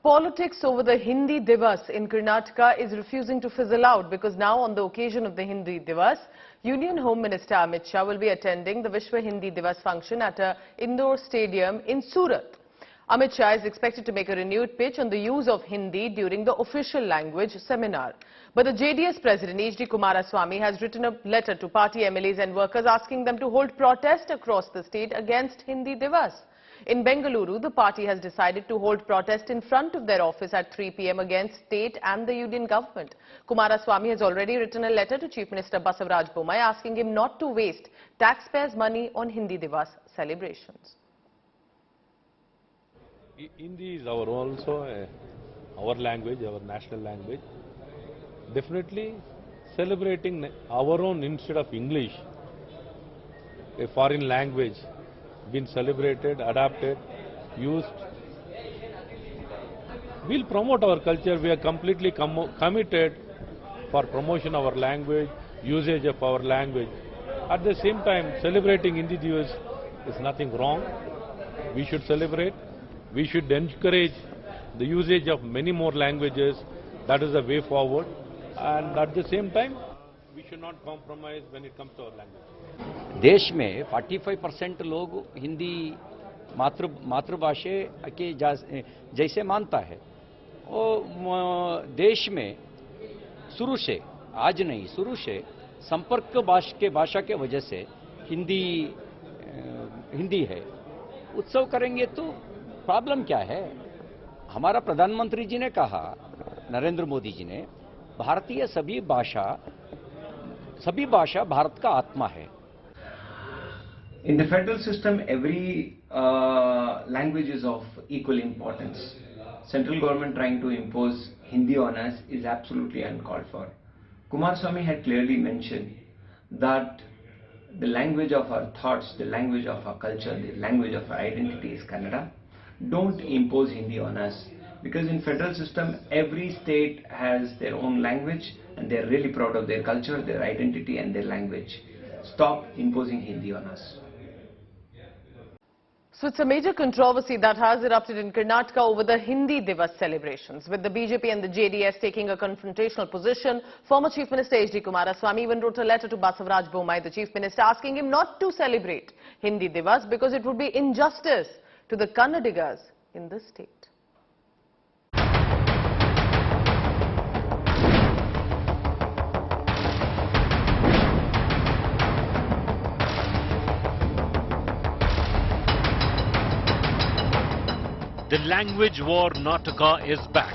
Politics over the Hindi Diwas in Karnataka is refusing to fizzle out because now on the occasion of the Hindi Diwas, Union Home Minister Amit Shah will be attending the Vishwa Hindi Diwas function at a indoor stadium in Surat. Amit Shah is expected to make a renewed pitch on the use of Hindi during the official language seminar. But the JDS President HD Kumaraswamy has written a letter to party MLAs and workers asking them to hold protest across the state against Hindi Diwas. In Bengaluru, the party has decided to hold protest in front of their office at 3 p.m. against state and the union government. Kumaraswamy has already written a letter to Chief Minister Basavaraj Bommai asking him not to waste taxpayers' money on Hindi Diwas celebrations. Hindi is also our language, our national language. Definitely celebrating our own instead of English, a foreign language, been celebrated, adapted, used. We'll promote our culture. We are completely committed for promotion of our language, usage of our language. At the same time, celebrating Hindi Diwas is nothing wrong. We should celebrate. We should encourage the usage of many more languages. That is the way forward. And at the same time, we should not compromise when it comes to our language. देश में 45% लोग हिंदी मातृभाषा के जैसे मानता है और देश में शुरू से आज नहीं शुरू से संपर्क भाषा के वजह से हिंदी है। उत्सव करेंगे तो प्रॉब्लम क्या है? हमारा प्रधानमंत्री जी ने कहा, नरेंद्र मोदी जी ने, भारतीय सभी भाषा भारत का आत्मा है। In the federal system, every language is of equal importance. Central government trying to impose Hindi on us is absolutely uncalled for. Kumaraswamy had clearly mentioned that the language of our thoughts, the language of our culture, the language of our identity is Kannada. Don't impose Hindi on us, because in federal system, every state has their own language and they're really proud of their culture, their identity and their language. Stop imposing Hindi on us. So it's a major controversy that has erupted in Karnataka over the Hindi Diwas celebrations. With the BJP and the JDS taking a confrontational position, former Chief Minister HD Kumaraswamy even wrote a letter to Basavaraj Bommai, the Chief Minister, asking him not to celebrate Hindi Diwas because it would be injustice to the Kannadigas in the state. The language war Karnataka is back.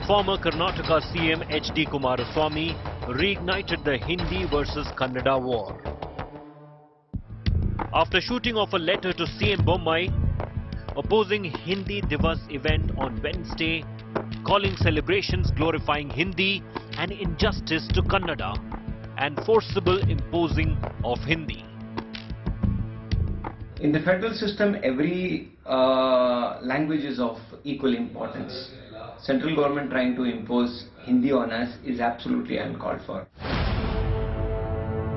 Former Karnataka CM HD Kumaraswamy reignited the Hindi versus Kannada war. After shooting off a letter to CM Bommai opposing Hindi Diwas event on Wednesday, calling celebrations glorifying Hindi an injustice to Kannada and forcible imposing of Hindi. In the federal system, every language is of equal importance. Central government trying to impose Hindi on us is absolutely uncalled for.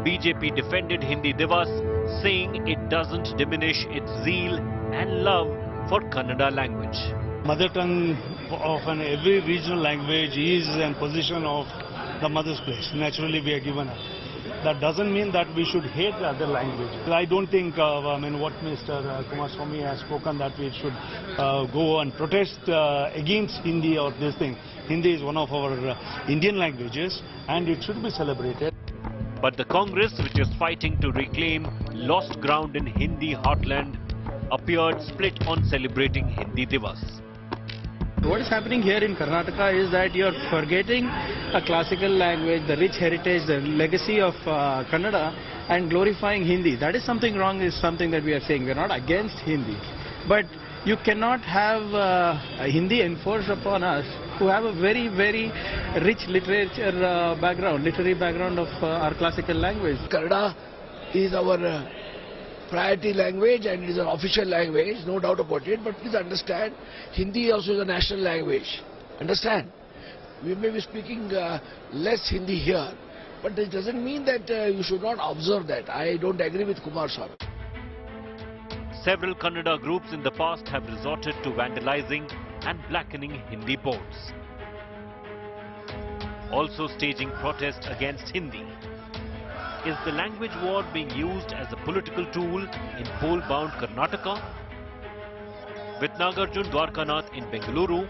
BJP defended Hindi Diwas, saying it doesn't diminish its zeal and love for Kannada language. Mother tongue of every regional language is in position of the mother's place. Naturally, we are given up. That doesn't mean that we should hate the other languages. I don't think, what Mr. Kumaraswamy has spoken, that we should go and protest against Hindi or this thing. Hindi is one of our Indian languages and it should be celebrated. But the Congress, which is fighting to reclaim lost ground in Hindi heartland, appeared split on celebrating Hindi Diwas. What is happening here in Karnataka is that you are forgetting a classical language, the rich heritage, the legacy of Kannada, and glorifying Hindi. That is something wrong, is something that we are saying. We are not against Hindi. But you cannot have Hindi enforced upon us who have a very, very rich literature literary background of our classical language. Kannada is our priority language and it is an official language, no doubt about it, but please understand, Hindi also is a national language. Understand? We may be speaking less Hindi here, but it doesn't mean that you should not observe that. I don't agree with Kumaraswamy. Several Kannada groups in the past have resorted to vandalizing and blackening Hindi boards. Also staging protest against Hindi. Is the language war being used as a political tool in poll-bound Karnataka? With Nagarjun Dwarkanath in Bengaluru,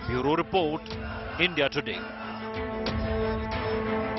Bureau Report, India Today.